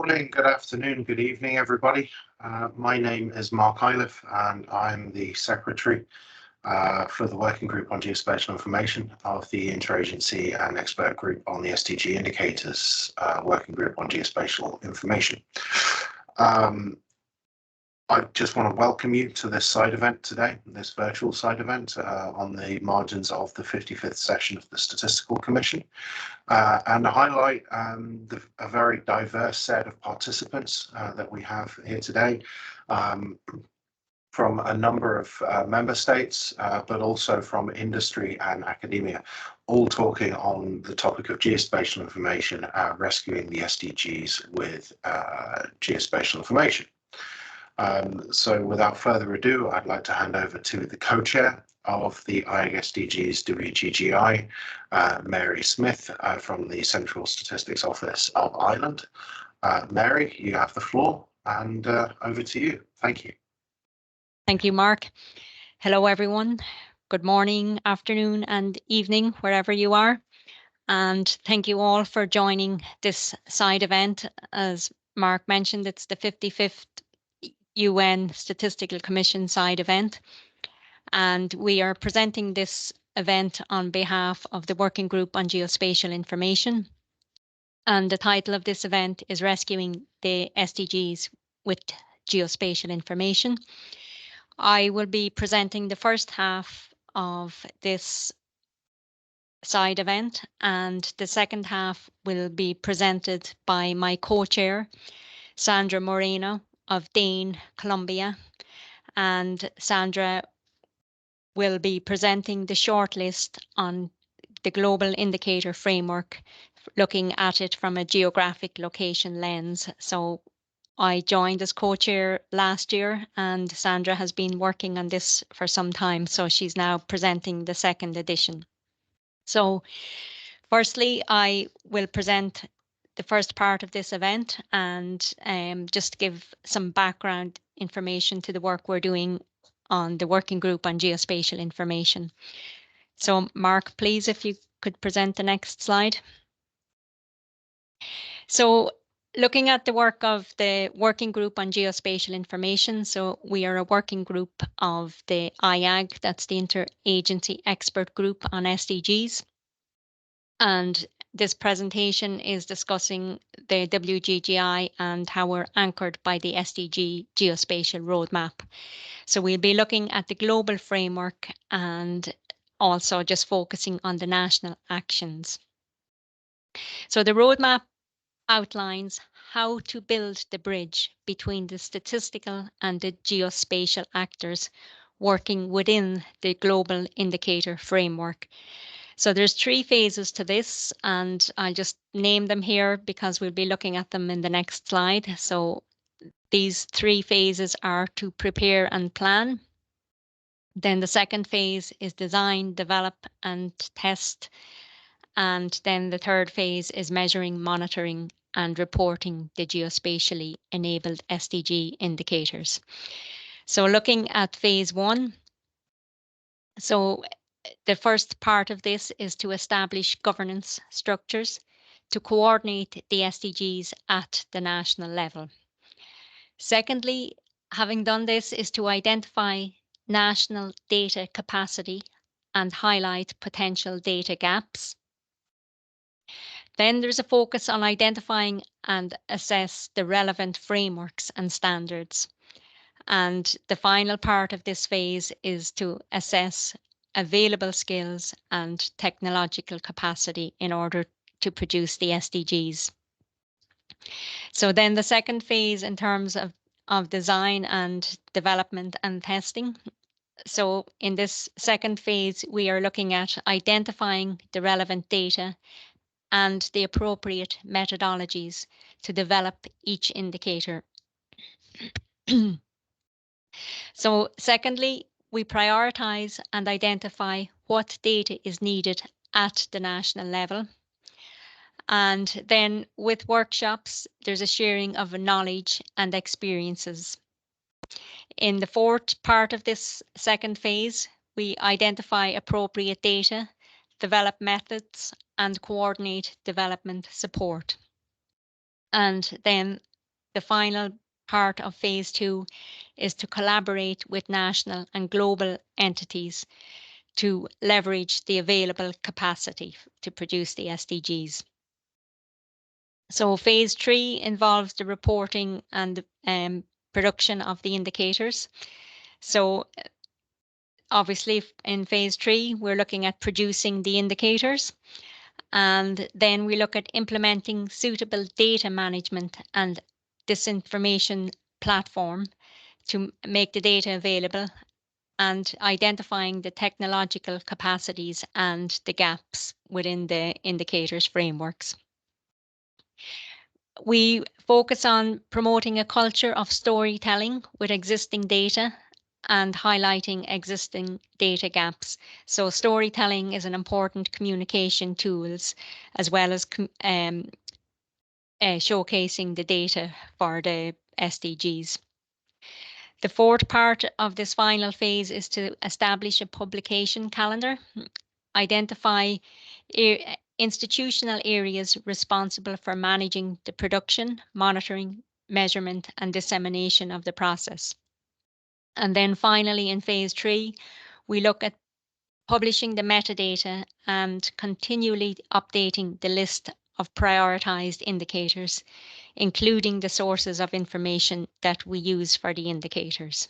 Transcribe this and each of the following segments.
morning, good afternoon, good evening, everybody. My name is Mark Iliff, and I'm the Secretary for the Working Group on Geospatial Information of the Interagency and Expert Group on the SDG Indicators Working Group on Geospatial Information. I just want to welcome you to this side event today, this virtual side event on the margins of the 55th session of the Statistical Commission, and highlight a very diverse set of participants that we have here today from a number of member states, but also from industry and academia, all talking on the topic of geospatial information, rescuing the SDGs with geospatial information. So without further ado, I'd like to hand over to the co-chair of the IAEG-SDGs WGGI, Mary Smith from the Central Statistics Office of Ireland. Mary, you have the floor, and over to you. Thank you. Thank you, Mark. Hello, everyone. Good morning, afternoon, and evening, wherever you are. And thank you all for joining this side event. As Mark mentioned, it's the 55th UN Statistical Commission side event, and we are presenting this event on behalf of the Working Group on Geospatial Information. And the title of this event is Rescuing the SDGs with Geospatial Information. I will be presenting the first half of this side event, and the second half will be presented by my co-chair, Sandra Moreno of Dane, Colombia, and Sandra will be presenting the shortlist on the global indicator framework, looking at it from a geographic location lens. So I joined as co-chair last year, and Sandra has been working on this for some time, so she's now presenting the second edition. So firstly, I will present the first part of this event and just give some background information to the work we're doing on the Working Group on Geospatial Information. So Mark, please, if you could present the next slide. So looking at the work of the Working Group on Geospatial Information, so we are a working group of the IAEG, that's the Interagency Expert Group on SDGs. And this presentation is discussing the WGGI and how we're anchored by the SDG Geospatial Roadmap. So we'll be looking at the global framework and also just focusing on the national actions. So the roadmap outlines how to build the bridge between the statistical and the geospatial actors working within the global indicator framework. So there's 3 phases to this, and I'll just name them here because we'll be looking at them in the next slide. So these 3 phases are to prepare and plan. Then the second phase is design, develop, and test. And then the third phase is measuring, monitoring, and reporting the geospatially enabled SDG indicators. So looking at phase 1, so the first part of this is to establish governance structures to coordinate the SDGs at the national level. Secondly, having done this, is to identify national data capacity and highlight potential data gaps. Then there's a focus on identifying and assess the relevant frameworks and standards. And the final part of this phase is to assess available skills and technological capacity in order to produce the SDGs. So then the second phase in terms of design and development and testing. So in this second phase, we are looking at identifying the relevant data and the appropriate methodologies to develop each indicator. So secondly, we prioritize and identify what data is needed at the national level. And then with workshops, there's a sharing of knowledge and experiences. In the fourth part of this second phase, we identify appropriate data, develop methods, and coordinate development support. And then the final part of phase 2 is to collaborate with national and global entities to leverage the available capacity to produce the SDGs. So phase 3 involves the reporting and production of the indicators. So obviously in phase 3, we're looking at producing the indicators, and then we look at implementing suitable data management and disinformation platform to make the data available, and identifying the technological capacities and the gaps within the indicators frameworks. We focus on promoting a culture of storytelling with existing data and highlighting existing data gaps. So storytelling is an important communication tools, as well as showcasing the data for the SDGs. The fourth part of this final phase is to establish a publication calendar, identify institutional areas responsible for managing the production, monitoring, measurement, and dissemination of the process. And then finally, in phase 3, we look at publishing the metadata and continually updating the list of prioritized indicators, including the sources of information that we use for the indicators.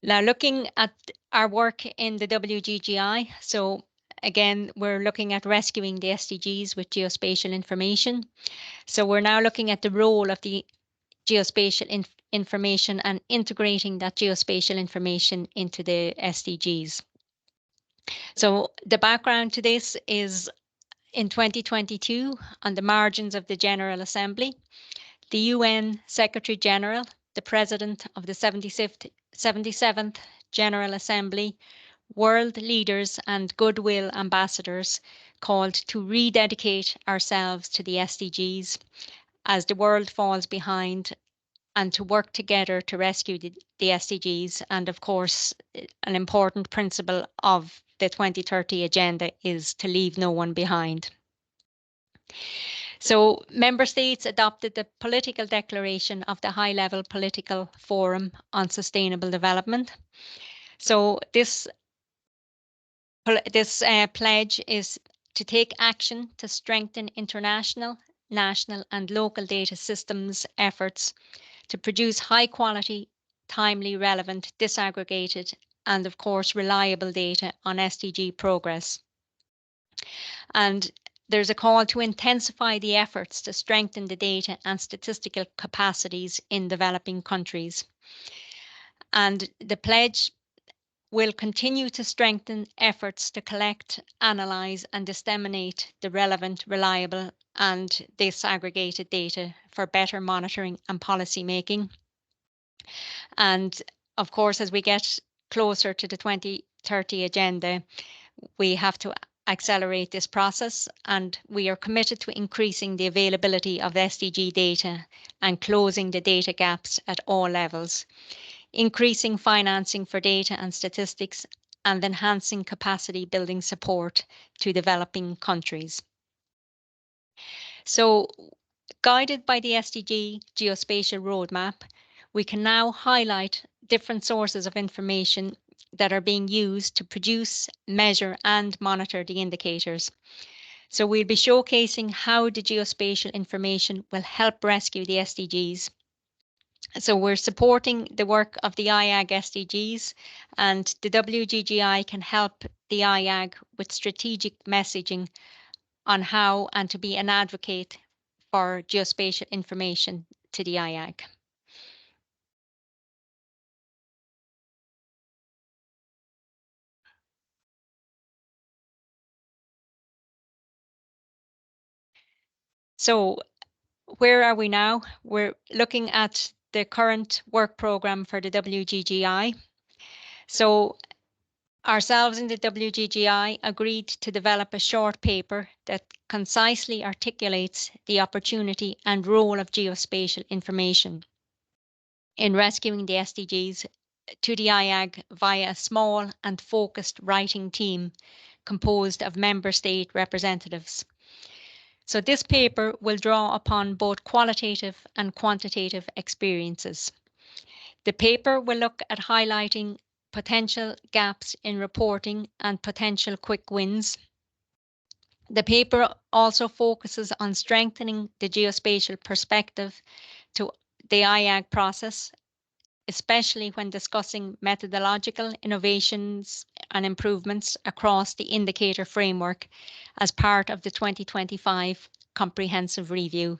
Now, looking at our work in the WGGI, so again, we're looking at rescuing the SDGs with geospatial information. So we're now looking at the role of the geospatial information and integrating that geospatial information into the SDGs. So the background to this is in 2022, on the margins of the General Assembly, the UN Secretary General, the President of the 77th General Assembly, world leaders and goodwill ambassadors called to rededicate ourselves to the SDGs as the world falls behind, and to work together to rescue the SDGs. And of course, an important principle of the 2030 agenda is to leave no one behind. So member states adopted the political declaration of the High-Level Political Forum on Sustainable Development. So this pledge is to take action to strengthen international, national, and local data systems efforts to produce high quality, timely, relevant, disaggregated, and of course, reliable data on SDG progress. And there's a call to intensify the efforts to strengthen the data and statistical capacities in developing countries. And the pledge will continue to strengthen efforts to collect, analyse and disseminate the relevant, reliable and disaggregated data for better monitoring and policy making. And of course, as we get closer to the 2030 agenda, we have to accelerate this process, and we are committed to increasing the availability of SDG data and closing the data gaps at all levels, increasing financing for data and statistics, and enhancing capacity building support to developing countries. So, guided by the SDG Geospatial Roadmap, we can now highlight different sources of information that are being used to produce, measure and monitor the indicators. So we'll be showcasing how the geospatial information will help rescue the SDGs. So we're supporting the work of the IAEG-SDGs, and the WGGI can help the IAEG with strategic messaging on how and to be an advocate for geospatial information to the IAEG. So where are we now? We're looking at the current work programme for the WGGI. So ourselves in the WGGI agreed to develop a short paper that concisely articulates the opportunity and role of geospatial information in rescuing the SDGs to the IAEG via a small and focused writing team composed of member state representatives. So this paper will draw upon both qualitative and quantitative experiences. The paper will look at highlighting potential gaps in reporting and potential quick wins. The paper also focuses on strengthening the geospatial perspective to the IAEG process, especially when discussing methodological innovations and improvements across the indicator framework as part of the 2025 comprehensive review.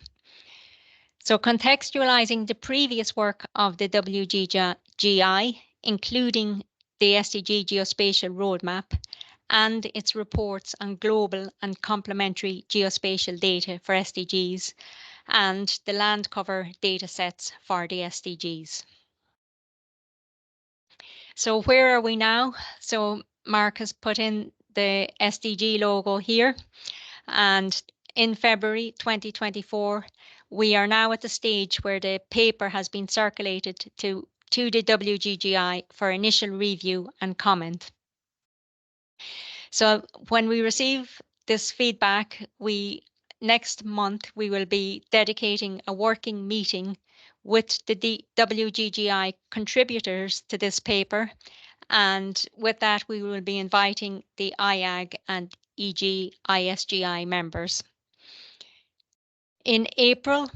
So contextualizing the previous work of the WGGI, including the SDG Geospatial Roadmap and its reports on global and complementary geospatial data for SDGs and the land cover data sets for the SDGs. So where are we now? So Mark has put in the SDG logo here, and in February 2024, we are now at the stage where the paper has been circulated to the WGGI for initial review and comment. So when we receive this feedback, next month we will be dedicating a working meeting with the WGGI contributors to this paper. And with that, we will be inviting the IAEG and IAEG-SDGs members. In April,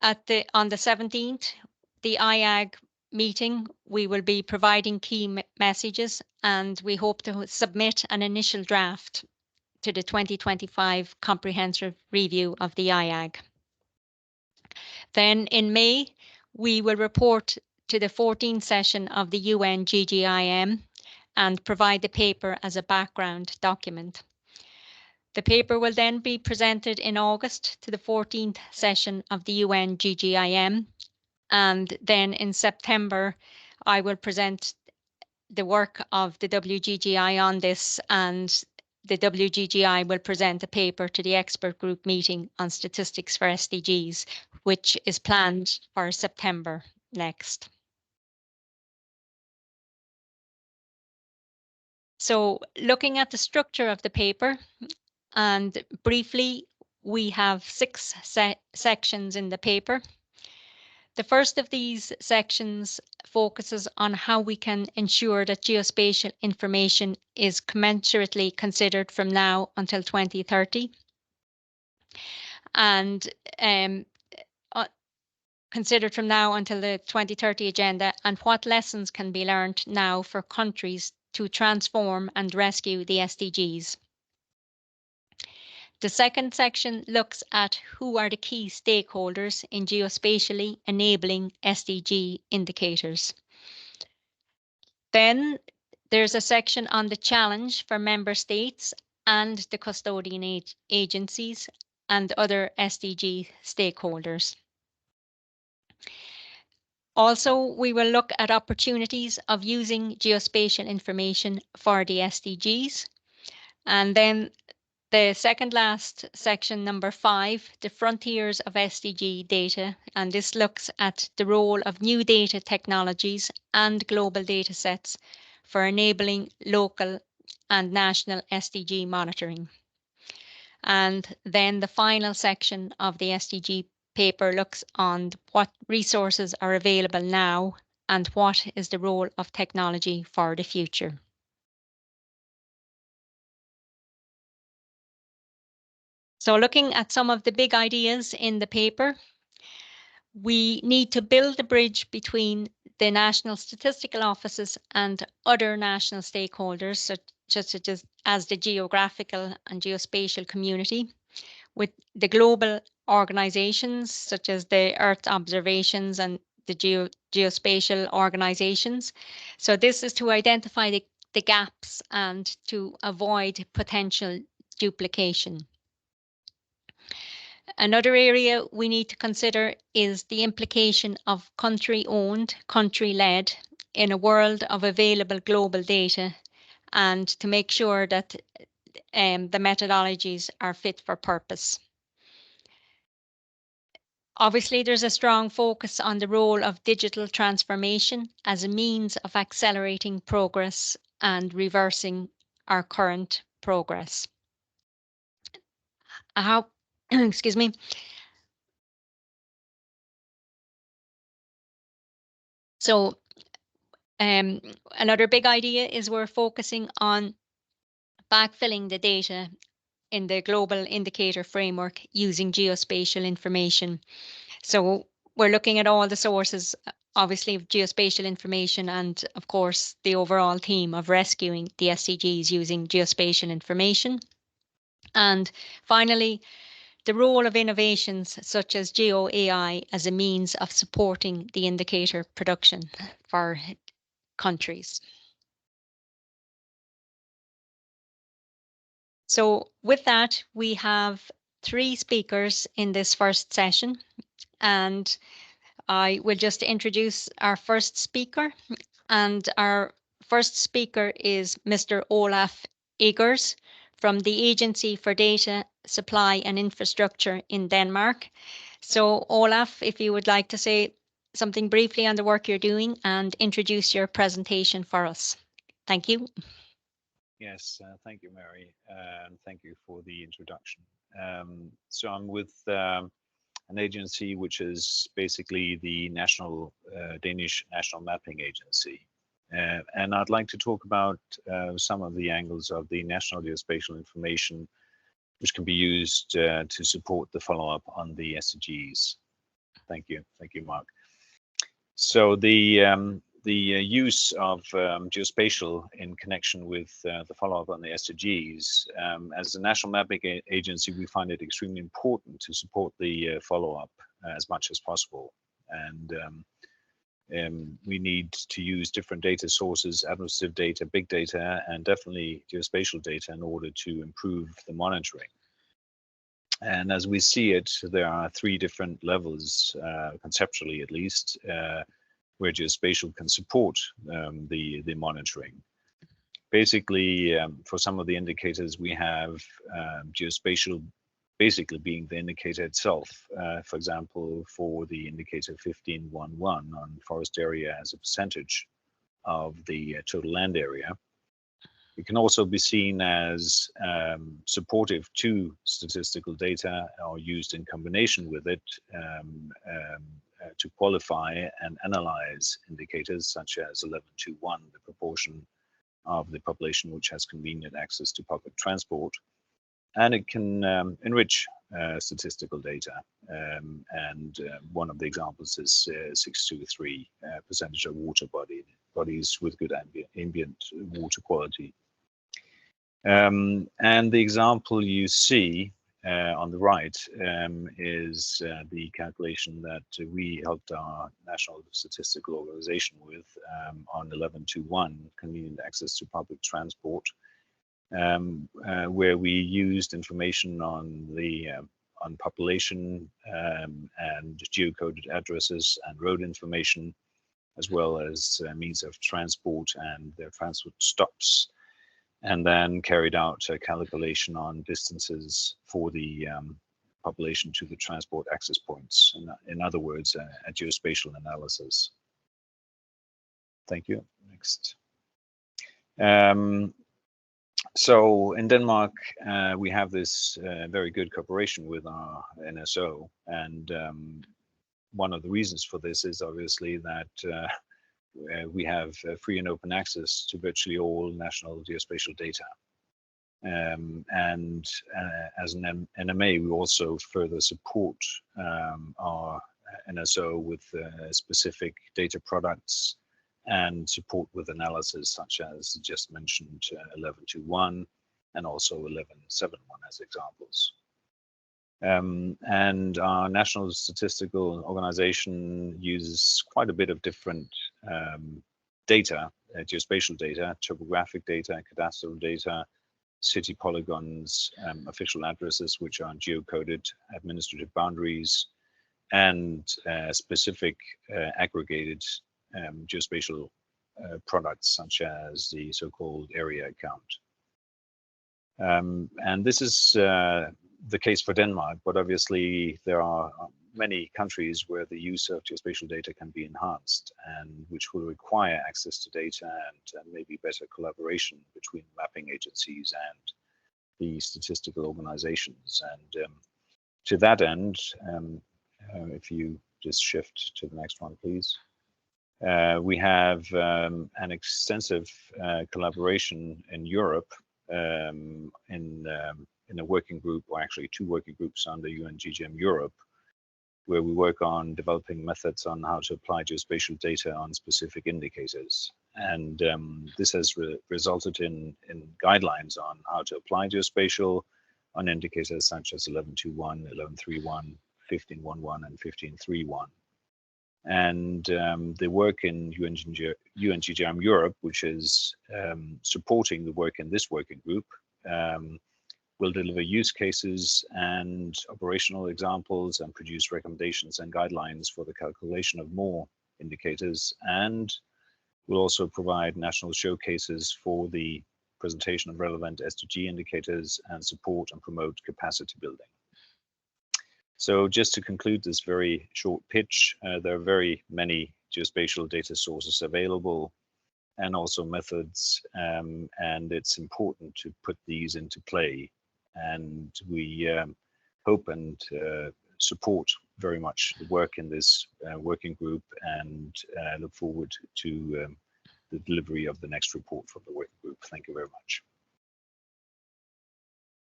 on the 17th, the IAEG meeting, we will be providing key messages, and we hope to submit an initial draft to the 2025 comprehensive review of the IAEG. Then in May, we will report to the 14th session of the UN GGIM and provide the paper as a background document. The paper will then be presented in August to the 14th session of the UN GGIM, and then in September, I will present the work of the WGGI on this, and the WGGI will present a paper to the expert group meeting on statistics for SDGs, which is planned for September next. So looking at the structure of the paper, and briefly, we have 6 sections in the paper. The first of these sections focuses on how we can ensure that geospatial information is commensurately considered from now until 2030. And considered from now until the 2030 agenda, and what lessons can be learned now for countries to transform and rescue the SDGs. The second section looks at who are the key stakeholders in geospatially enabling SDG indicators. Then there's a section on the challenge for member states and the custodian agencies and other SDG stakeholders. Also, we will look at opportunities of using geospatial information for the SDGs. And then the second last section, number 5, the frontiers of SDG data. And this looks at the role of new data technologies and global data sets for enabling local and national SDG monitoring. And then the final section of the SDG paper looks on what resources are available now and what is the role of technology for the future. So looking at some of the big ideas in the paper, we need to build a bridge between the national statistical offices and other national stakeholders, such as the geographical and geospatial community, with the global organizations such as the Earth observations and the geospatial organizations. So this is to identify the gaps and to avoid potential duplication. Another area we need to consider is the implication of country-owned, country-led in a world of available global data, and to make sure that the methodologies are fit for purpose. Obviously, there's a strong focus on the role of digital transformation as a means of accelerating progress and reversing our current progress. excuse me. So another big idea is we're focusing on backfilling the data in the global indicator framework using geospatial information. So we're looking at all the sources, obviously, of geospatial information, and of course, the overall theme of rescuing the SDGs using geospatial information. And finally, the role of innovations such as Geo AI as a means of supporting the indicator production for countries. So with that, we have 3 speakers in this first session, and I will just introduce our first speaker. And our first speaker is Mr. Olaf Eggers from the Agency for Data, Supply and Infrastructure in Denmark. So Olaf, if you would like to say something briefly on the work you're doing and introduce your presentation for us. Thank you. Yes, thank you, Mary, and thank you for the introduction. So I'm with an agency which is basically the national Danish National Mapping Agency. And I'd like to talk about some of the angles of the national geospatial information which can be used to support the follow-up on the SDGs. Thank you, Mark. So the use of geospatial in connection with the follow-up on the SDGs, as a national mapping agency, we find it extremely important to support the follow-up as much as possible. And we need to use different data sources, administrative data, big data, and definitely geospatial data in order to improve the monitoring. And as we see it, there are 3 different levels, conceptually at least, where geospatial can support the monitoring. Basically, for some of the indicators, we have geospatial basically being the indicator itself. For example, for the indicator 1511 on forest area as a percentage of the total land area. It can also be seen as supportive to statistical data or used in combination with it to qualify and analyze indicators such as 1121, the proportion of the population which has convenient access to public transport. And it can enrich statistical data. And one of the examples is 623, percentage of water bodies with good ambient water quality. And the example you see on the right is the calculation that we helped our National Statistical Organization with on 1121, convenient access to public transport, where we used information on the on population and geocoded addresses and road information, as well as means of transport and their transport stops, and then carried out a calculation on distances for the population to the transport access points. In other words, a geospatial analysis. Thank you. Next. So in Denmark, we have this very good cooperation with our NSO, and one of the reasons for this is obviously that we have free and open access to virtually all national geospatial data. And as an NMA, we also further support our NSO with specific data products and support with analysis such as just mentioned 1121 and also 1171 as examples. And our National Statistical Organization uses quite a bit of different data, geospatial data, topographic data, cadastral data, city polygons, official addresses which are geocoded, administrative boundaries, and specific aggregated geospatial products such as the so-called area account. And this is the case for Denmark, but obviously there are many countries where the use of geospatial data can be enhanced and which will require access to data and maybe better collaboration between mapping agencies and the statistical organizations. And to that end, if you just shift to the next one, please. We have an extensive collaboration in Europe in a working group, or actually 2 working groups under UN-GGM Europe, where we work on developing methods on how to apply geospatial data on specific indicators. And this has resulted in guidelines on how to apply geospatial on indicators such as 11.2.1, 11.3.1, 15.1.1, and 15.3.1. And the work in UN-GGM Europe, which is supporting the work in this working group, will deliver use cases and operational examples and produce recommendations and guidelines for the calculation of more indicators, and will also provide national showcases for the presentation of relevant SDG indicators and support and promote capacity building. So just to conclude this very short pitch, there are very many geospatial data sources available and also methods, and it's important to put these into play. And we hope and support very much the work in this working group, and look forward to the delivery of the next report from the working group. Thank you very much.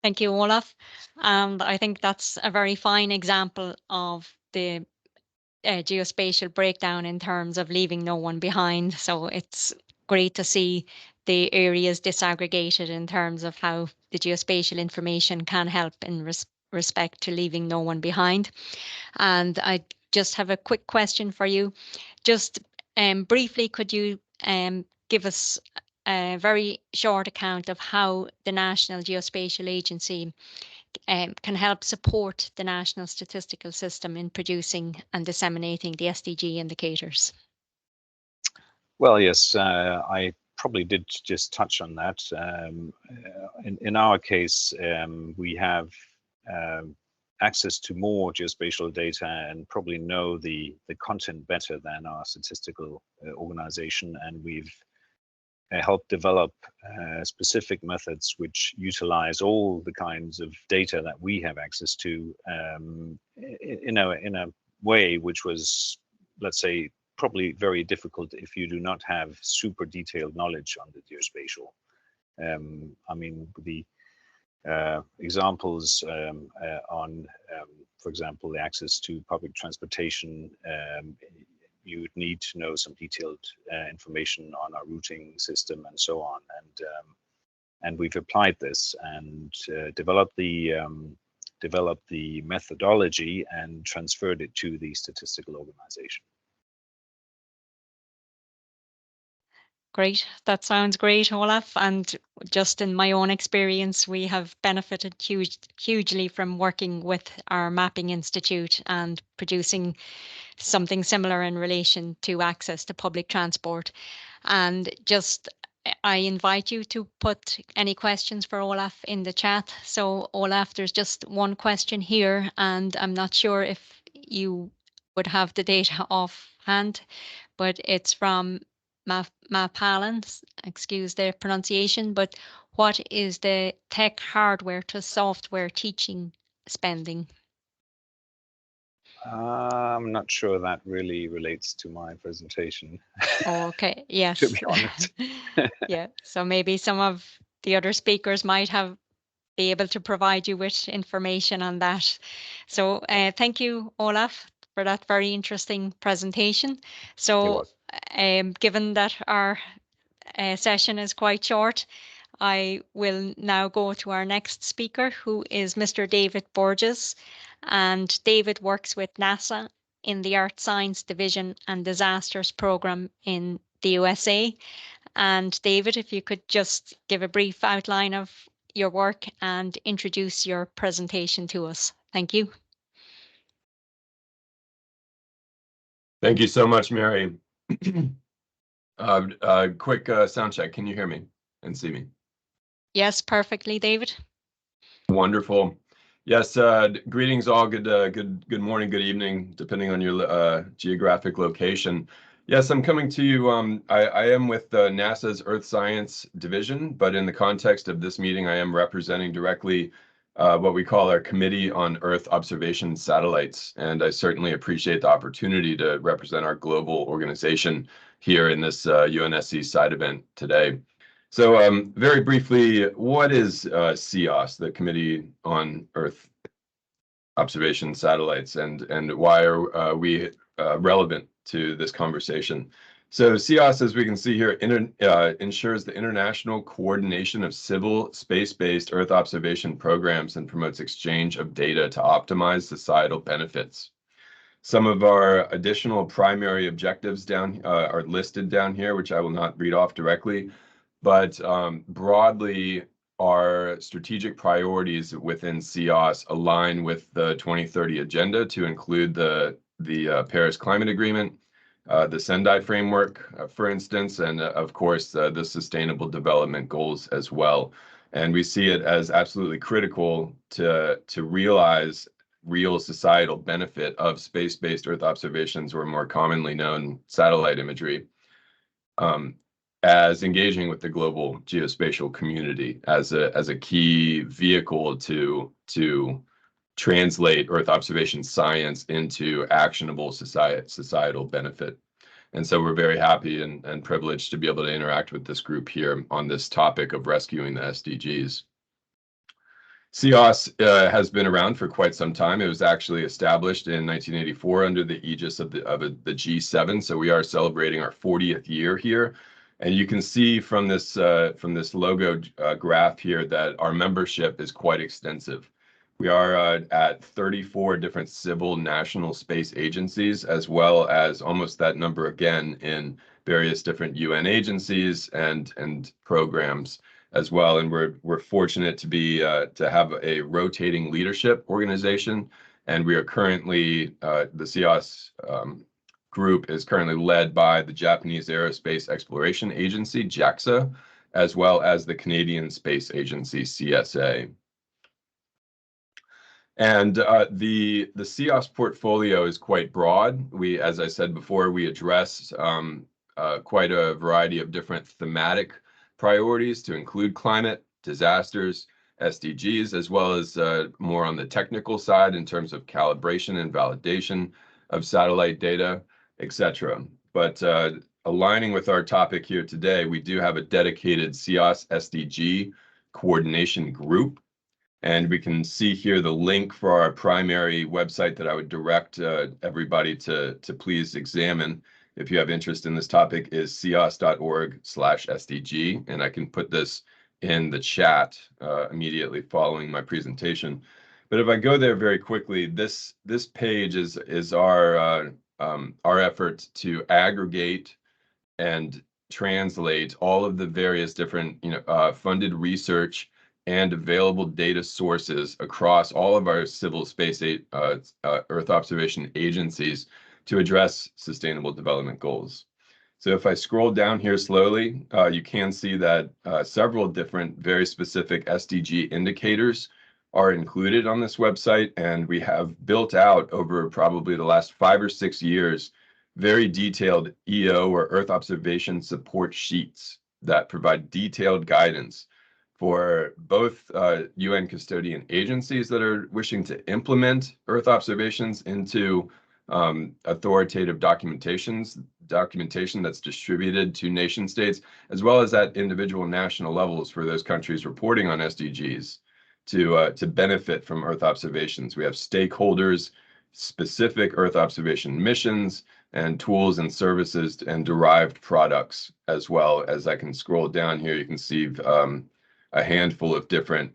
Thank you, Olaf. And I think that's a very fine example of the geospatial breakdown in terms of leaving no one behind. So it's great to see the areas disaggregated in terms of how the geospatial information can help in respect to leaving no one behind. And I just have a quick question for you. Just briefly, could you give us a very short account of how the National Geospatial Agency can help support the national statistical system in producing and disseminating the SDG indicators? Well, yes, I probably did just touch on that. In our case, we have access to more geospatial data and probably know the content better than our statistical organization, and we've helped develop specific methods which utilize all the kinds of data that we have access to in a way which was, let's say, probably very difficult if you do not have super detailed knowledge on the geospatial. I mean, the examples on, for example, the access to public transportation, you would need to know some detailed information on our routing system and so on. And we've applied this and developed the methodology and transferred it to the statistical organization. Great. That sounds great, Olaf. And just in my own experience, we have benefited hugely from working with our Mapping Institute and producing something similar in relation to access to public transport. And just, I invite you to put any questions for Olaf in the chat. So Olaf, there's just one question here, and I'm not sure if you would have the data offhand, but it's from Mapalans, excuse the pronunciation, but what is the tech hardware to software teaching spending? I'm not sure that really relates to my presentation. Oh, okay, yes. To be honest. Yeah, so maybe some of the other speakers might be able to provide you with information on that. So thank you, Olaf, for that very interesting presentation. So given that our session is quite short, I will now go to our next speaker, who is Mr. David Borges. And David works with NASA in the Earth Science Division and Disasters Program in the USA. And David, if you could just give a brief outline of your work and introduce your presentation to us. Thank you. Thank you so much, Mary. Quick sound check. Can you hear me and see me? Yes, perfectly, David. Wonderful. Yes, greetings all. Good morning, good evening, depending on your geographic location. Yes, I'm coming to you. I am with NASA's Earth Science Division, but in the context of this meeting, I am representing directly what we call our Committee on Earth Observation Satellites. And I certainly appreciate the opportunity to represent our global organization here in this UNSC side event today. So very briefly, what is CEOS, the Committee on Earth Observation Satellites, and why are we relevant to this conversation? So CEOS, as we can see here, ensures the international coordination of civil space-based Earth observation programs and promotes exchange of data to optimize societal benefits. Some of our additional primary objectives are listed down here, which I will not read off directly, but broadly, our strategic priorities within CEOS align with the 2030 agenda to include the Paris Climate Agreement, the Sendai framework, for instance, and of course, the Sustainable Development Goals as well. And we see it as absolutely critical to realize real societal benefit of space-based Earth observations, or more commonly known satellite imagery, as engaging with the global geospatial community as a key vehicle to translate Earth observation science into actionable societal benefit. And so we're very happy and privileged to be able to interact with this group here on this topic of rescuing the SDGs. CEOS has been around for quite some time. It was actually established in 1984 under the aegis of the G7. So we are celebrating our 40th year here. And you can see from this logo graph here that our membership is quite extensive. We are at 34 different civil national space agencies, as well as almost that number again in various different UN agencies and programs as well. And we're fortunate to have a rotating leadership organization. And we are currently, the CEOS group is currently led by the Japanese Aerospace Exploration Agency, JAXA, as well as the Canadian Space Agency, CSA. And the CEOS portfolio is quite broad. As I said before, we address quite a variety of different thematic priorities to include climate, disasters, SDGs, as well as more on the technical side in terms of calibration and validation of satellite data, etc. But aligning with our topic here today, we do have a dedicated CEOS SDG coordination group. And we can see here the link for our primary website that I would direct everybody to please examine if you have interest in this topic, is ceos.org/SDG. And I can put this in the chat immediately following my presentation. But if I go there very quickly, this page is our effort to aggregate and translate all of the various different funded research and available data sources across all of our civil space Earth observation agencies to address sustainable development goals. So if I scroll down here slowly, you can see that several different very specific SDG indicators are included on this website, and we have built out over probably the last 5 or 6 years very detailed EO or Earth observation support sheets that provide detailed guidance for both UN custodian agencies that are wishing to implement Earth observations into authoritative documentation that's distributed to nation states, as well as at individual national levels for those countries reporting on SDGs to benefit from Earth observations. We have stakeholders, specific Earth observation missions, and tools and services and derived products, as well. As I can scroll down here, you can see a handful of different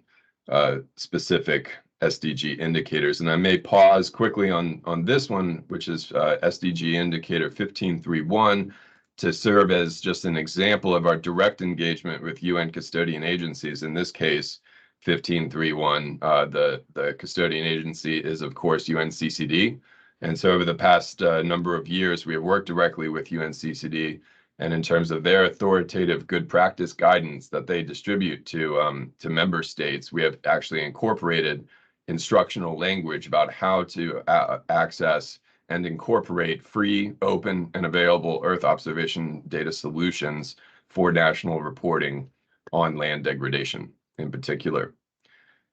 specific SDG indicators. And I may pause quickly on this one, which is SDG indicator 1531, to serve as just an example of our direct engagement with UN custodian agencies. In this case, 1531, the custodian agency is, of course, UNCCD. And so over the past number of years, we have worked directly with UNCCD, and in terms of their authoritative good practice guidance that they distribute to member states, we have actually incorporated instructional language about how to access and incorporate free, open, and available Earth observation data solutions for national reporting on land degradation in particular.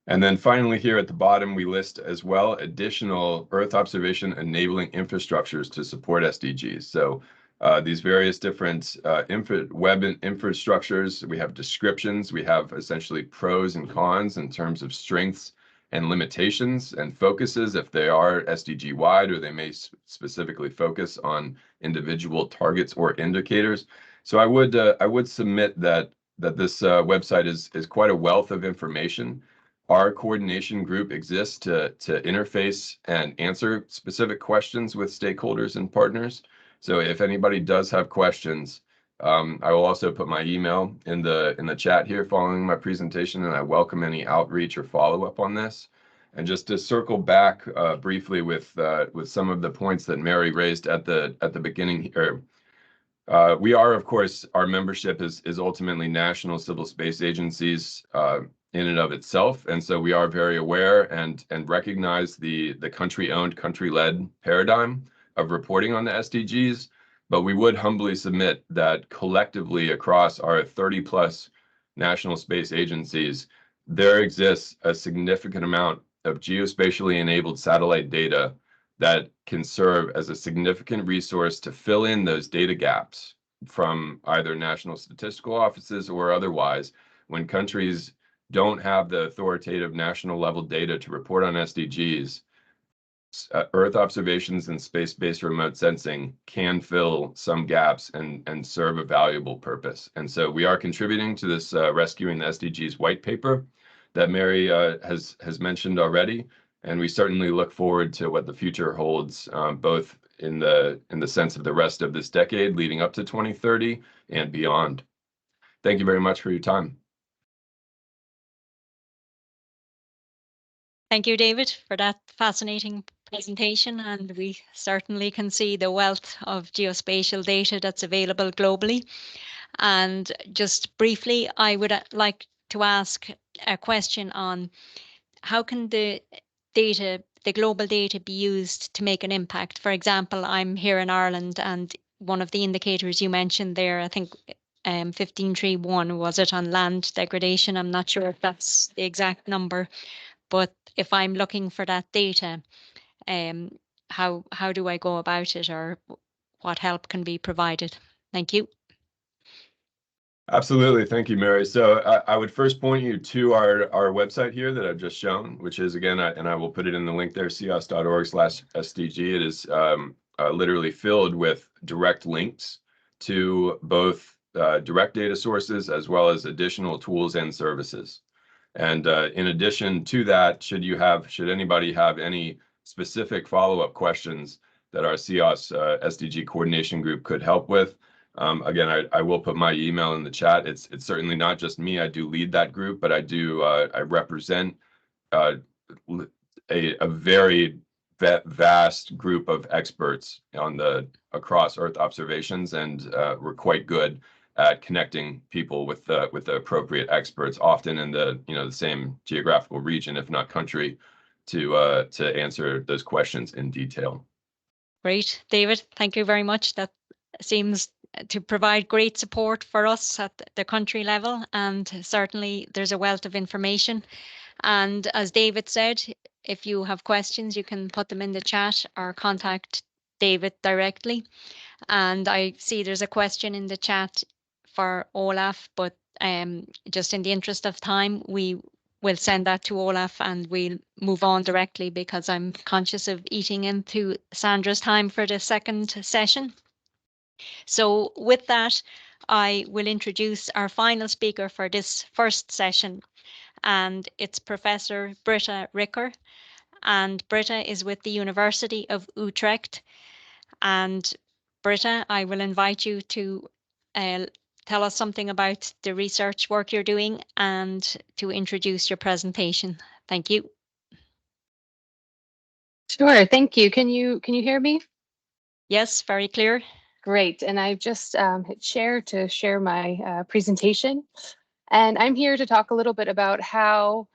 And then finally here at the bottom, we list as well additional Earth observation enabling infrastructures to support SDGs. So these various different web infrastructures, we have descriptions, we have essentially pros and cons in terms of strengths and limitations and focuses if they are SDG wide, or they may specifically focus on individual targets or indicators. So I would submit that this website is quite a wealth of information. Our coordination group exists to interface and answer specific questions with stakeholders and partners. So if anybody does have questions, I will also put my email in the chat here following my presentation, and I welcome any outreach or follow-up on this. And just to circle back briefly with some of the points that Mary raised at the beginning here. We are, of course, our membership is ultimately national civil space agencies in and of itself, and so we are very aware and recognize the country-owned, country-led paradigm of reporting on the SDGs. But we would humbly submit that collectively across our 30+ national space agencies, there exists a significant amount of geospatially enabled satellite data that can serve as a significant resource to fill in those data gaps from either national statistical offices or otherwise. When countries don't have the authoritative national level data to report on SDGs, Earth observations and space-based remote sensing can fill some gaps and serve a valuable purpose. And so we are contributing to this Rescuing the SDGs white paper that Mary has mentioned already. And we certainly look forward to what the future holds, both in the sense of the rest of this decade leading up to 2030 and beyond. Thank you very much for your time. Thank you, David, for that fascinating presentation. And we certainly can see the wealth of geospatial data that's available globally. And just briefly, I would like to ask a question on how can the global data be used to make an impact? For example, I'm here in Ireland, and one of the indicators you mentioned there, I think 15.3.1, was it on land degradation? I'm not sure if that's the exact number, but if I'm looking for that data, how do I go about it, or what help can be provided? Thank you. Absolutely. Thank you, Mary. So I would first point you to our website here that I've just shown, which is, again, and I will put it in the link there, cios.org/SDG. It is literally filled with direct links to both direct data sources as well as additional tools and services. And in addition to that, should anybody have any specific follow-up questions that our CIOS SDG coordination group could help with, again, I will put my email in the chat. It's certainly not just me. I do lead that group, but I represent a very vast group of experts across Earth observations, and we're quite good at connecting people with the appropriate experts, often in the same geographical region, if not country, to answer those questions in detail. Great, David. Thank you very much. That seems to provide great support for us at the country level, and certainly there's a wealth of information. And as David said, if you have questions, you can put them in the chat or contact David directly. And I see there's a question in the chat for Olaf, but just in the interest of time, we will send that to Olaf and we'll move on directly, because I'm conscious of eating into Sandra's time for the second session. So with that, I will introduce our final speaker for this first session, and it's Professor Britta Ricker. And Britta is with the University of Utrecht. And Britta, I will invite you to tell us something about the research work you're doing and to introduce your presentation. Thank you. Sure, thank you. Can you hear me? Yes, very clear. Great, and I've just hit share to share my presentation. And I'm here to talk a little bit about how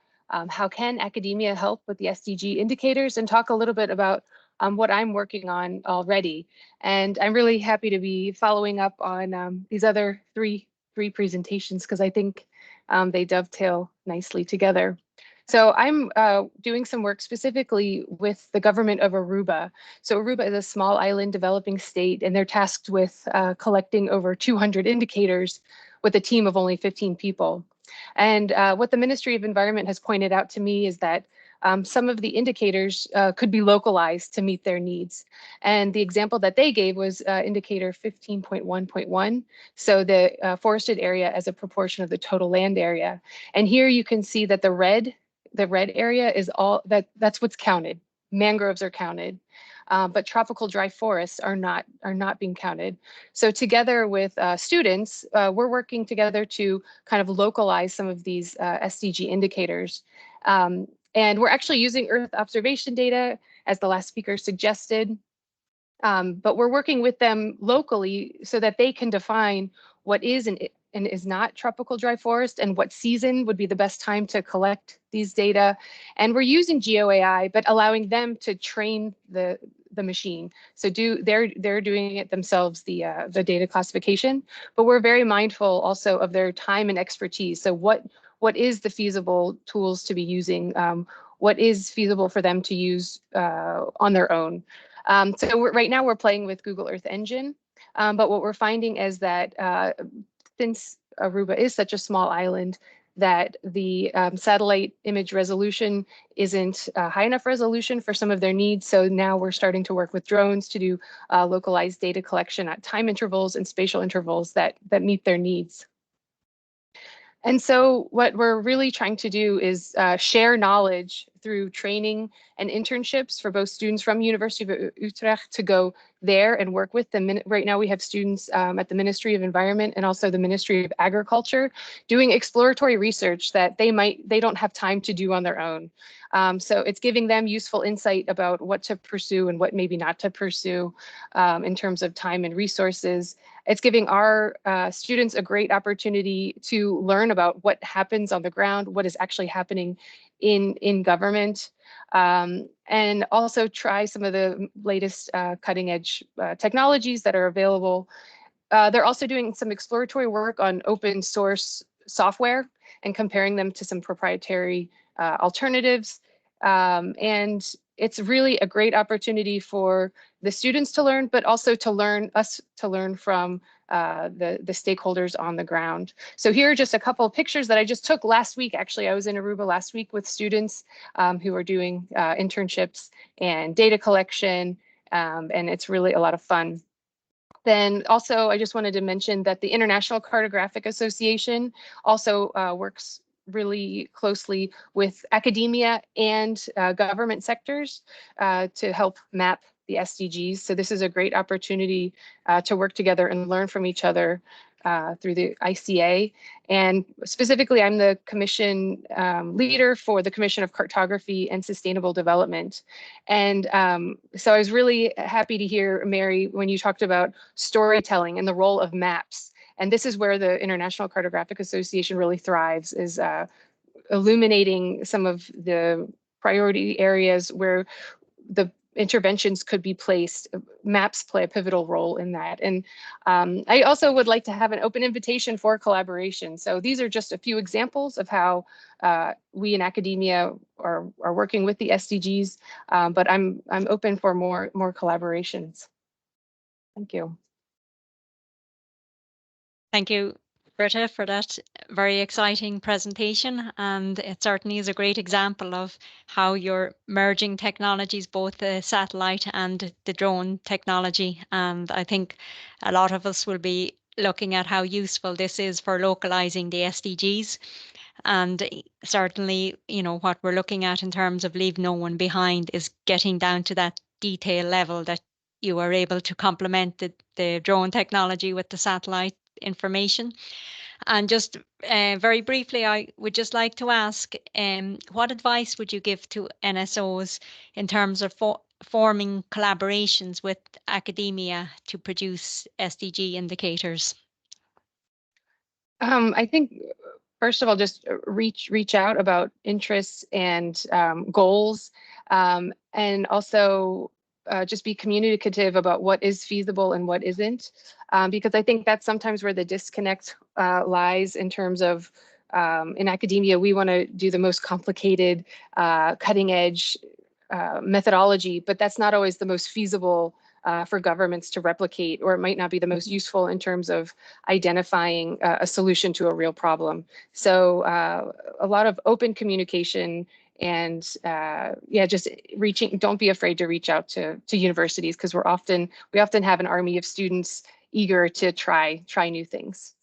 can academia help with the SDG indicators, and talk a little bit about what I'm working on already. And I'm really happy to be following up on these other three presentations, because I think they dovetail nicely together. So I'm doing some work specifically with the government of Aruba. So Aruba is a small island developing state, and they're tasked with collecting over 200 indicators with a team of only 15 people. And what the Ministry of Environment has pointed out to me is that some of the indicators could be localized to meet their needs. And the example that they gave was indicator 15.1.1, so the forested area as a proportion of the total land area. And here you can see that the red area is all that's what's counted. Mangroves are counted, but tropical dry forests are not being counted. So together with students, we're working together to kind of localize some of these SDG indicators. And we're actually using Earth observation data, as the last speaker suggested. But we're working with them locally so that they can define what is and is not tropical dry forest, and what season would be the best time to collect these data. And we're using GeoAI, but allowing them to train the machine. So they're doing it themselves, the data classification, but we're very mindful also of their time and expertise. So what is the feasible tools to be using? What is feasible for them to use on their own? So right now we're playing with Google Earth Engine, but what we're finding is that since Aruba is such a small island, that the satellite image resolution isn't high enough resolution for some of their needs. So now we're starting to work with drones to do localized data collection at time intervals and spatial intervals that meet their needs. And so what we're really trying to do is share knowledge through training and internships for both students from University of Utrecht to go there and work with them. Right now we have students at the Ministry of Environment and also the Ministry of Agriculture doing exploratory research that they don't have time to do on their own. So it's giving them useful insight about what to pursue and what maybe not to pursue in terms of time and resources. It's giving our students a great opportunity to learn about what happens on the ground, what is actually happening in government, and also try some of the latest cutting edge technologies that are available. They're also doing some exploratory work on open source software and comparing them to some proprietary alternatives. And it's really a great opportunity for the students to learn, but also to learn from the stakeholders on the ground. So here are just a couple of pictures that I just took last week. Actually, I was in Aruba last week with students who are doing internships and data collection, and it's really a lot of fun. Then also, I just wanted to mention that the International Cartographic Association also works really closely with academia and government sectors to help map the SDGs. So this is a great opportunity to work together and learn from each other through the ICA. And specifically, I'm the commission leader for the Commission of Cartography and Sustainable Development. And so I was really happy to hear, Mary, when you talked about storytelling and the role of maps. And this is where the International Cartographic Association really thrives, is illuminating some of the priority areas where the interventions could be placed. Maps play a pivotal role in that. And I also would like to have an open invitation for collaboration. So these are just a few examples of how we in academia are working with the SDGs, but I'm open for more collaborations. Thank you. Thank you, Britta, for that very exciting presentation. And it certainly is a great example of how you're merging technologies, both the satellite and the drone technology. And I think a lot of us will be looking at how useful this is for localizing the SDGs. And certainly, you know, what we're looking at in terms of leave no one behind is getting down to that detail level that you are able to complement the drone technology with the satellite information. And just very briefly, I would just like to ask, what advice would you give to NSOs in terms of forming collaborations with academia to produce SDG indicators? I think, first of all, just reach out about interests and goals, and also just be communicative about what is feasible and what isn't, because I think that's sometimes where the disconnect lies in terms of in academia, we want to do the most complicated, cutting edge methodology, but that's not always the most feasible for governments to replicate, or it might not be the most useful in terms of identifying a solution to a real problem. So a lot of open communication and yeah, just don't be afraid to reach out to universities, because we often have an army of students eager to try new things.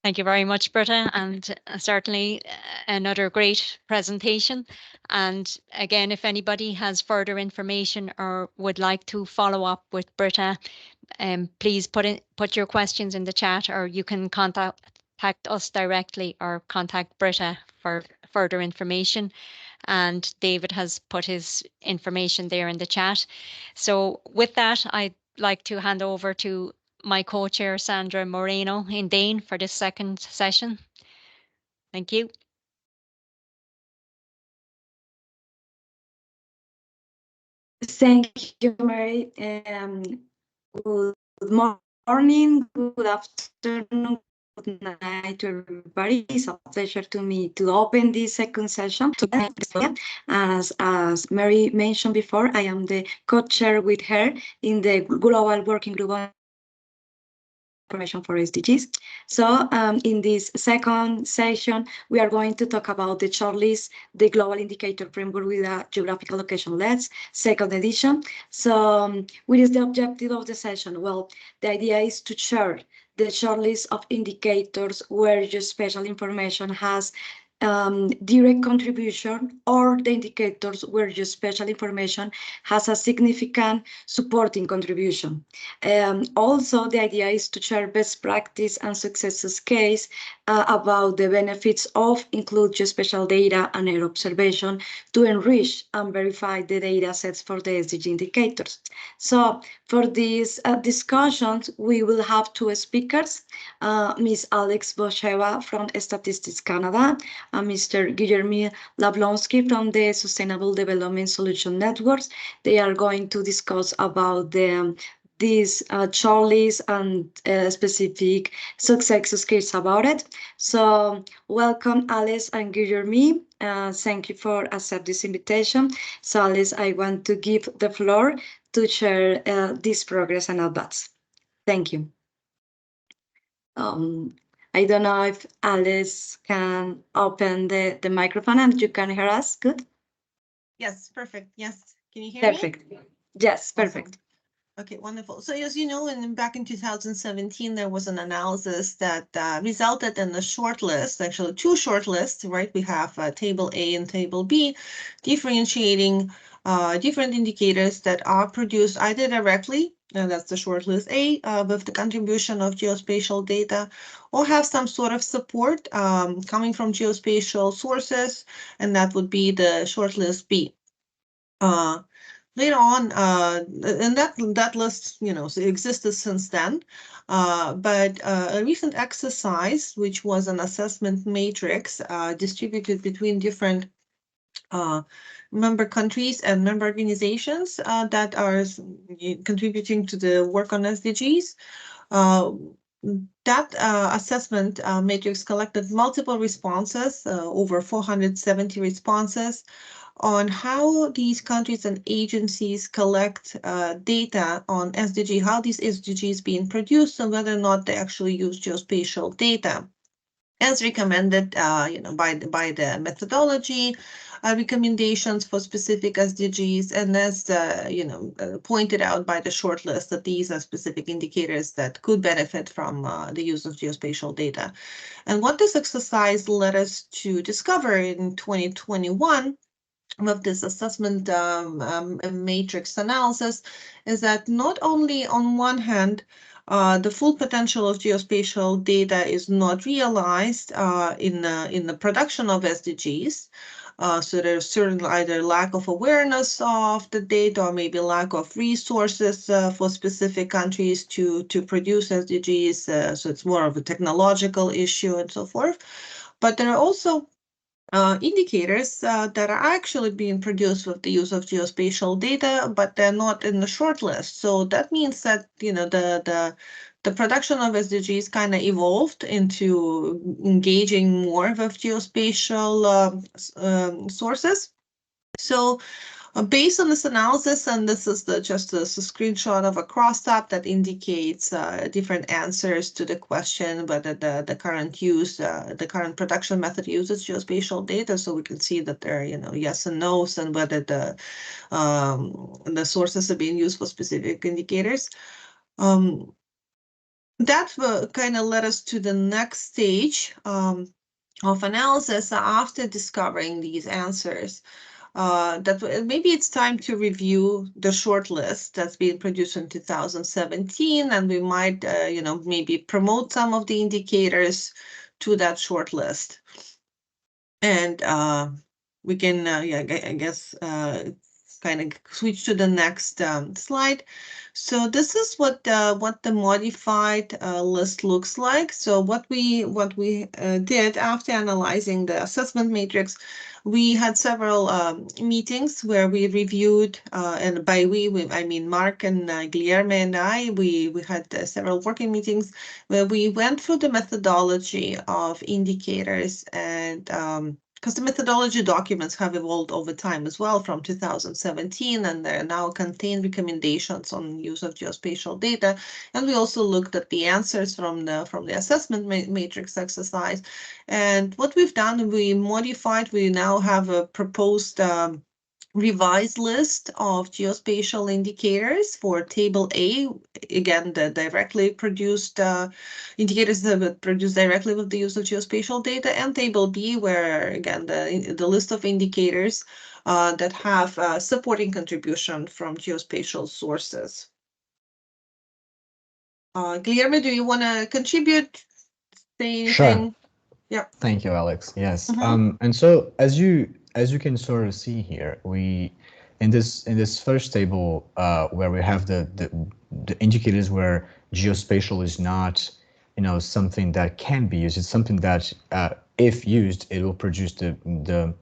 Thank you very much, Britta, and certainly another great presentation. And again, if anybody has further information or would like to follow up with Britta, please put your questions in the chat, or you can contact us directly or contact Britta for further information. And David has put his information there in the chat. So with that, I'd like to hand over to my co-chair, Sandra Moreno in Dane, for this second session. Thank you. Thank you, Mary. Good morning, good afternoon, good night to everybody. It's a pleasure to me to open this second session. As Mary mentioned before, I am the co-chair with her in the Global Working Group on Information for SDGs. So in this second session, we are going to talk about the shortlist, the Global Indicator Framework with a Geographical Location Lens, second edition. So what is the objective of the session? Well, the idea is to share the shortlist of indicators where geospatial information has direct contribution, or the indicators where geospatial information has a significant supporting contribution. Also, the idea is to share best practice and success case about the benefits of include geospatial data and air observation to enrich and verify the data sets for the SDG indicators. So for these discussions, we will have two speakers, Ms. Alex Bosheva from Statistics Canada, and Mr. Guillermo Lablonsky from the Sustainable Development Solution Networks. They are going to discuss about these shortlist and specific success case about it. So welcome, Alice and Guillermo. Thank you for accepting this invitation. So Alice, I want to give the floor to share this progress and advance. Thank you. I don't know if Alice can open the microphone and you can hear us. Good? Yes, perfect. Yes. Can you hear me? Perfect. Yes, perfect. Awesome. Okay, wonderful. So as you know, back in 2017, there was an analysis that resulted in a short list, actually two short lists, right? We have Table A and Table B, differentiating different indicators that are produced either directly, and that's the short list A, with the contribution of geospatial data, or have some sort of support coming from geospatial sources, and that would be the short list B. Later on, and that list, existed since then. But a recent exercise, which was an assessment matrix distributed between different member countries and member organizations that are contributing to the work on SDGs. That assessment matrix collected multiple responses, over 470 responses, on how these countries and agencies collect data on SDG, how these SDGs being produced, and whether or not they actually use geospatial data, as recommended, by the methodology, recommendations for specific SDGs, and as pointed out by the shortlist, that these are specific indicators that could benefit from the use of geospatial data. And what this exercise led us to discover in 2021. With this assessment matrix analysis is that not only on one hand, the full potential of geospatial data is not realized in the production of SDGs. So there's certainly either lack of awareness of the data, or maybe lack of resources for specific countries to produce SDGs. So it's more of a technological issue and so forth. But there are also indicators that are actually being produced with the use of geospatial data, but they're not in the short list. So that means that the the production of SDGs kind of evolved into engaging more with geospatial sources. So based on this analysis, and this is just a screenshot of a crosstab that indicates different answers to the question whether the current use, the current production method uses geospatial data. So we can see that there are, yes and no's, and whether the sources are being used for specific indicators. That kind of led us to the next stage of analysis after discovering these answers. That maybe it's time to review the short list that's been produced in 2017, and we might, maybe promote some of the indicators to that short list. And we can, I guess, kind of switch to the next slide. So this is what the modified list looks like. So what we did after analyzing the assessment matrix, we had several meetings where we reviewed, and by I mean Mark and Guilherme and I, we had several working meetings where we went through the methodology of indicators, and because the methodology documents have evolved over time as well from 2017, and they now contain recommendations on use of geospatial data. And we also looked at the answers from the assessment matrix exercise. And what we've done, we modified, we now have a proposed revised list of geospatial indicators for table A. Again, the directly produced indicators that were produced directly with the use of geospatial data, and table B, where again the list of indicators that have supporting contribution from geospatial sources. Guilherme, do you want to contribute? Say anything? Sure. Yeah. Thank you, Alex. Yes. And so as you can sort of see here, we in this first table where we have the indicators where geospatial is not, something that can be used. It's something that if used, it will produce the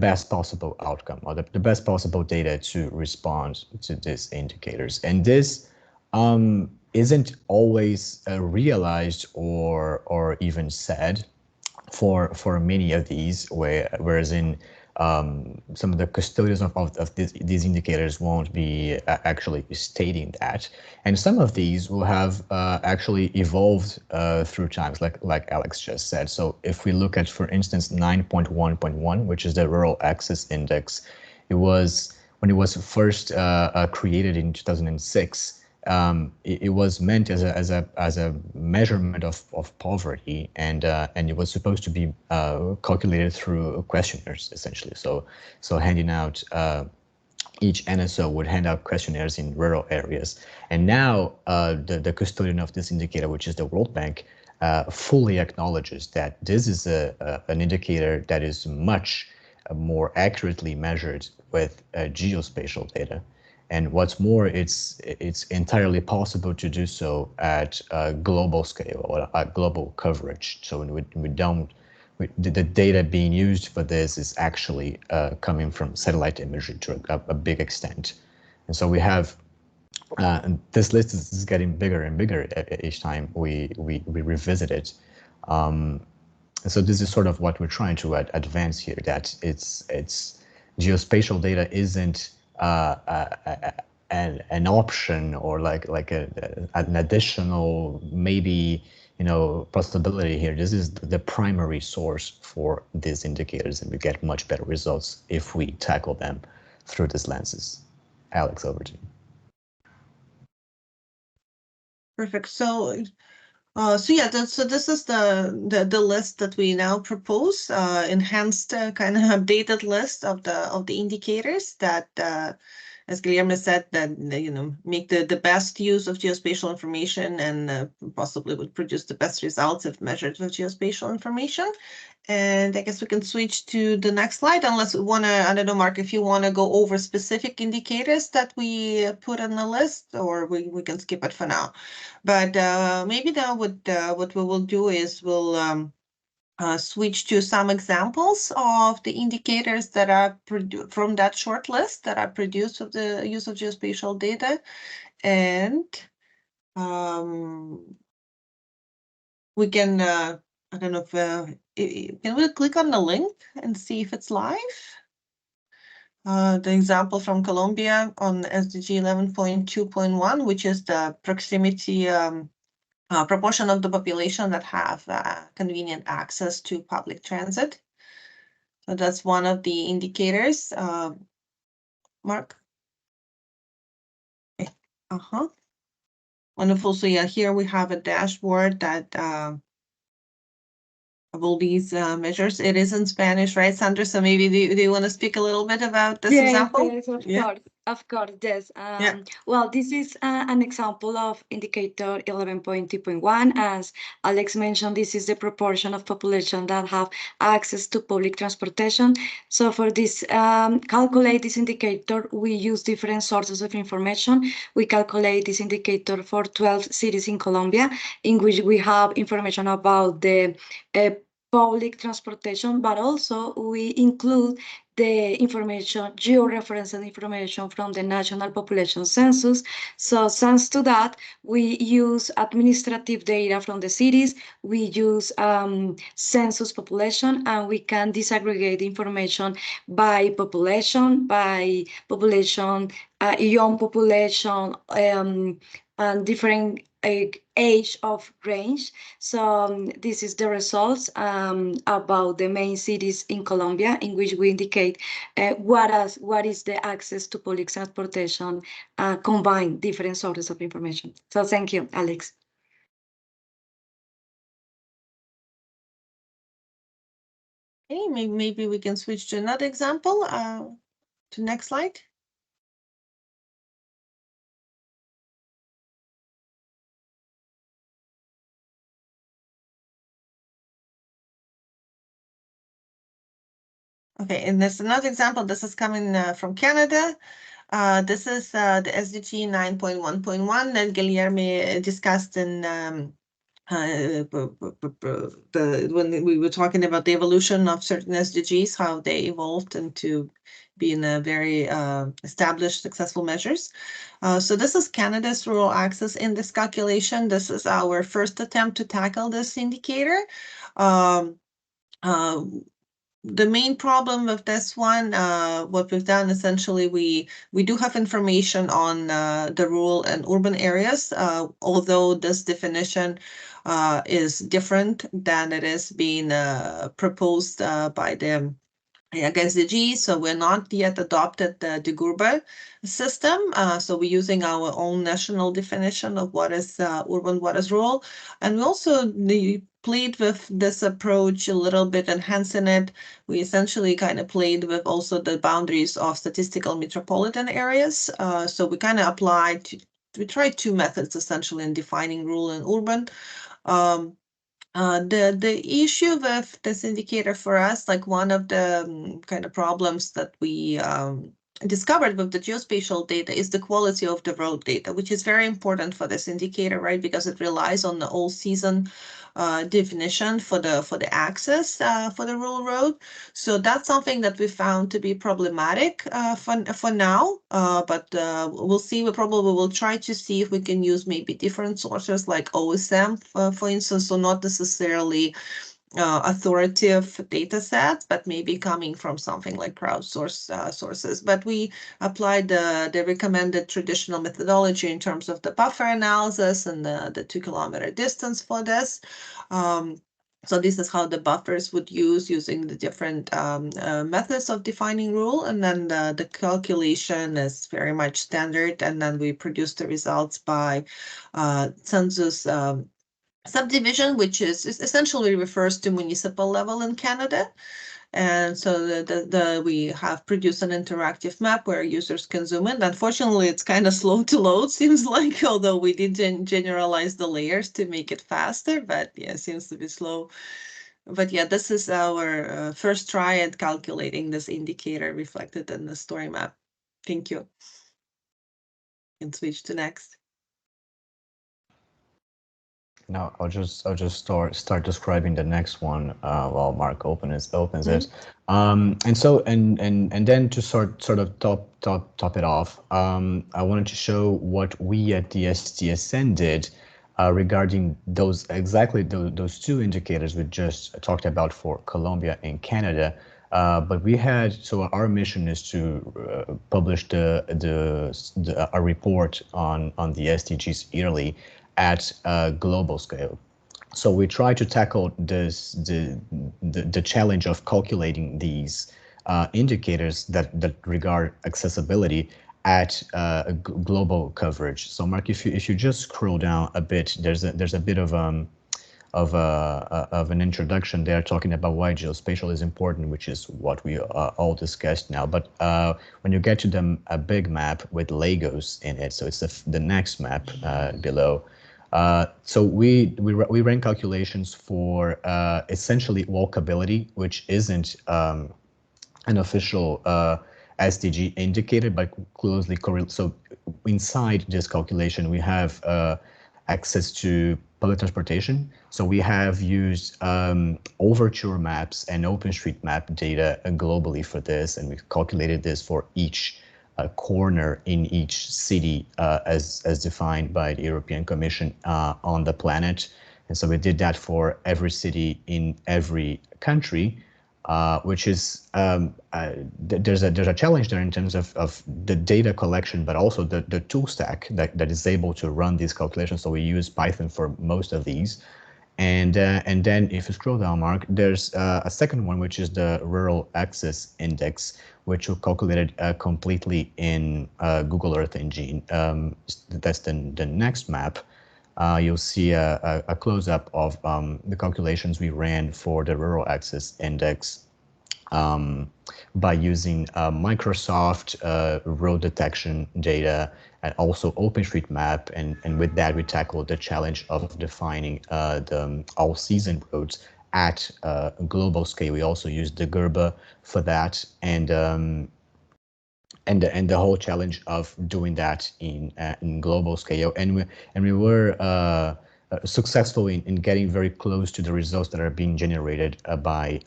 best possible outcome, or the best possible data to respond to these indicators. And this isn't always realized or even said for many of these, whereas in some of the custodians of these indicators won't be actually stating that, and some of these will have actually evolved through times, like Alex just said. So if we look at, for instance, 9.1.1, which is the Rural Access Index, it was when it was first created in 2006. It was meant as a measurement of poverty, and it was supposed to be calculated through questionnaires, essentially. So handing out, each NSO would hand out questionnaires in rural areas. And now the custodian of this indicator, which is the World Bank, fully acknowledges that this is an indicator that is much more accurately measured with geospatial data. And what's more, it's entirely possible to do so at a global scale or at global coverage. So the data being used for this is actually coming from satellite imagery to a big extent. And so we have, this list is getting bigger and bigger each time we revisit it. And so this is sort of what we're trying to advance here, that it's geospatial data isn't an option or like an additional maybe possibility here. This is the primary source for these indicators, and we get much better results if we tackle them through these lenses. Alex, over to you. Perfect. So yeah, so this is the list that we now propose, enhanced kind of updated list of the indicators that, as Guilherme said, that make the best use of geospatial information, and possibly would produce the best results if measured with geospatial information. And I guess we can switch to the next slide, unless we want to, I don't know, Mark, if you want to go over specific indicators that we put on the list, or we can skip it for now. But maybe now what we will do is we'll switch to some examples of the indicators that are from that short list that are produced with the use of geospatial data. And We can, I don't know if, can we click on the link and see if it's live? The example from Colombia on SDG 11.2.1, which is the proximity proportion of the population that have convenient access to public transit. So that's one of the indicators. Mark? Okay. Wonderful. So yeah, here we have a dashboard that of all these measures. It is in Spanish, right, Sandra? So maybe do you want to speak a little bit about this example? Yes, of course, yes. Well, this is an example of indicator 11.2.1. As Alex mentioned, this is the proportion of population that have access to public transportation. So for this, calculate this indicator, we use different sources of information. We calculate this indicator for 12 cities in Colombia, in which we have information about the public transportation, but also we include the information, georeferenced information from the National Population Census. So thanks to that, we use administrative data from the cities, we use census population, and we can disaggregate information by population, young population, and different age of range. So this is the results about the main cities in Colombia, in which we indicate what is the access to public transportation, combine different sources of information. So thank you, Alex. Okay, maybe we can switch to another example. To next slide. Okay, and there's another example. This is coming from Canada. This is the SDG 9.1.1 that Guilherme discussed in when we were talking about the evolution of certain SDGs, how they evolved into being a very established, successful measures. So this is Canada's rural access in this calculation. This is our first attempt to tackle this indicator. The main problem with this one, what we've done essentially, we do have information on the rural and urban areas, although this definition is different than it is being proposed by the IAEG-SDGs. So we're not yet adopted the Gurba system. So we're using our own national definition of what is urban, what is rural. And we also played with this approach a little bit, enhancing it. We essentially kind of played with also the boundaries of statistical metropolitan areas. So we kind of we tried two methods essentially in defining rural and urban. The issue with this indicator for us, like one of the kind of problems that we discovered with the geospatial data is the quality of the road data, which is very important for this indicator, right? Because it relies on the all season definition for the access for the rural road. So that's something that we found to be problematic for now, but we'll see. We probably will try to see if we can use maybe different sources like OSM, for instance, so not necessarily authoritative data sets, but maybe coming from something like crowdsourced sources. But we applied the recommended traditional methodology in terms of the buffer analysis and the 2 kilometer distance for this. So this is how the buffers would using the different methods of defining rule, and then the calculation is very much standard, and then we produce the results by census subdivision, which is essentially refers to municipal level in Canada. And so we have produced an interactive map where users can zoom in. Unfortunately, it's kind of slow to load, seems like, although we did generalize the layers to make it faster, but yeah, it seems to be slow. But yeah, this is our first try at calculating this indicator reflected in the story map. Thank you. And switch to next. No, I'll just start describing the next one while Mark opens it. And so and then to sort of top it off, I wanted to show what we at the STSN did regarding those two indicators we just talked about for Colombia and Canada. But we had, so our mission is to publish a report on the SDGs yearly at a global scale. So we try to tackle the challenge of calculating these indicators that regard accessibility at global coverage. So Mark, if you just scroll down a bit, there's a bit of an introduction there talking about why geospatial is important, which is what we all discussed now. But when you get to a big map with Lagos in it, so it's the next map below. So we ran calculations for essentially walkability, which isn't an official SDG indicator, but closely correlated. So inside this calculation, we have access to public transportation. So we have used Overture maps and OpenStreetMap data globally for this, and we've calculated this for each corner in each city as defined by the European Commission on the planet. And so we did that for every city in every country, which is there's a challenge there in terms of the data collection, but also the tool stack that is able to run these calculations. So we use Python for most of these. And then if you scroll down, Mark, there's a second one, which is the Rural Access Index, which we calculated completely in Google Earth Engine. That's the next map. You'll see a close-up of the calculations we ran for the Rural Access Index by using Microsoft road detection data and also OpenStreetMap, and with that we tackled the challenge of defining the all-season roads at a global scale. We also used the Gerba for that, and the whole challenge of doing that in global scale, and we were successful in getting very close to the results that are being generated by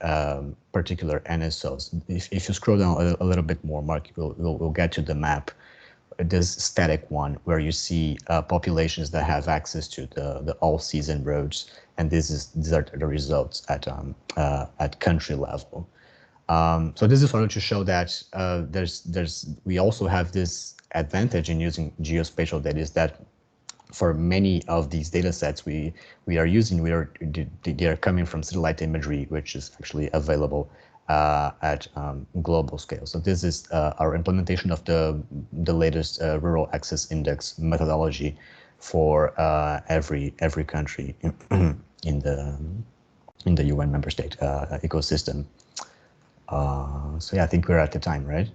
particular NSOs. If you scroll down a little bit more, Mark, we'll get to the map, this static one where you see populations that have access to the all-season roads, and these are the results at country level. So this is sort of to show that we also have this advantage in using geospatial data, is that for many of these data sets we are using, they are coming from satellite imagery, which is actually available at global scale. So this is our implementation of the latest Rural Access Index methodology for every country in the UN member state ecosystem. So yeah, I think we're at the time, right?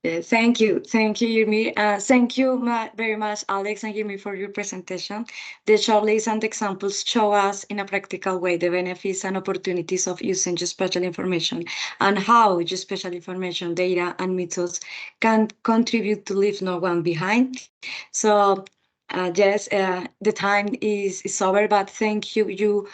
Thank you, Yirmi. Thank you very much, Alex and Yirmi, for your presentation. The shortlist and examples show us in a practical way the benefits and opportunities of using geospatial information and how geospatial information, data, and methods can contribute to leave no one behind. So yes, the time is over, but thank you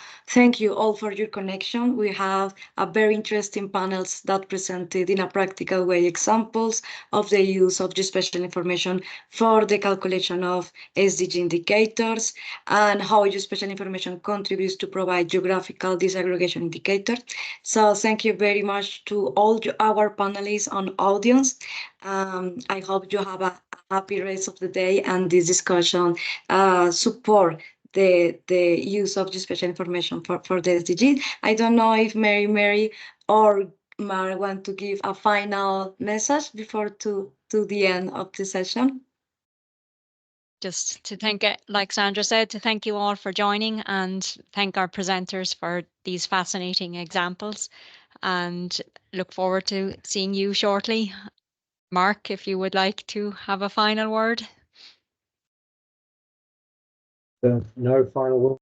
all for your connection. We have a very interesting panels that presented in a practical way examples of the use of geospatial information for the calculation of SDG indicators and how geospatial information contributes to provide geographical disaggregation indicator. So thank you very much to all our panelists and audience. I hope you have a happy rest of the day, and this discussion support the use of geospatial information for the SDGs. I don't know if Mary or Mark want to give a final message before to the end of the session. Just to thank, like Sandra said, to thank you all for joining and thank our presenters for these fascinating examples, and look forward to seeing you shortly. Mark, if you would like to have a final word. No final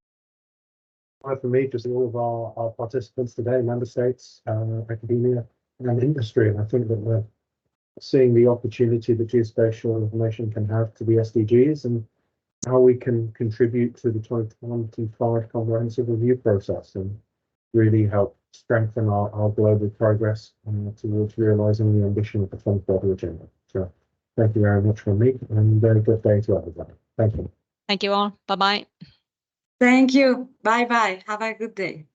word for me, just all of our participants today, member states, academia and industry. And I think that we're seeing the opportunity that geospatial information can have to the SDGs, and how we can contribute to the 2025 comprehensive review process and really help strengthen our global progress towards realising the ambition of the 2030 agenda. So thank you very much from me, and good day to everybody. Thank you. Thank you all. Bye-bye. Thank you. Bye-bye. Have a good day.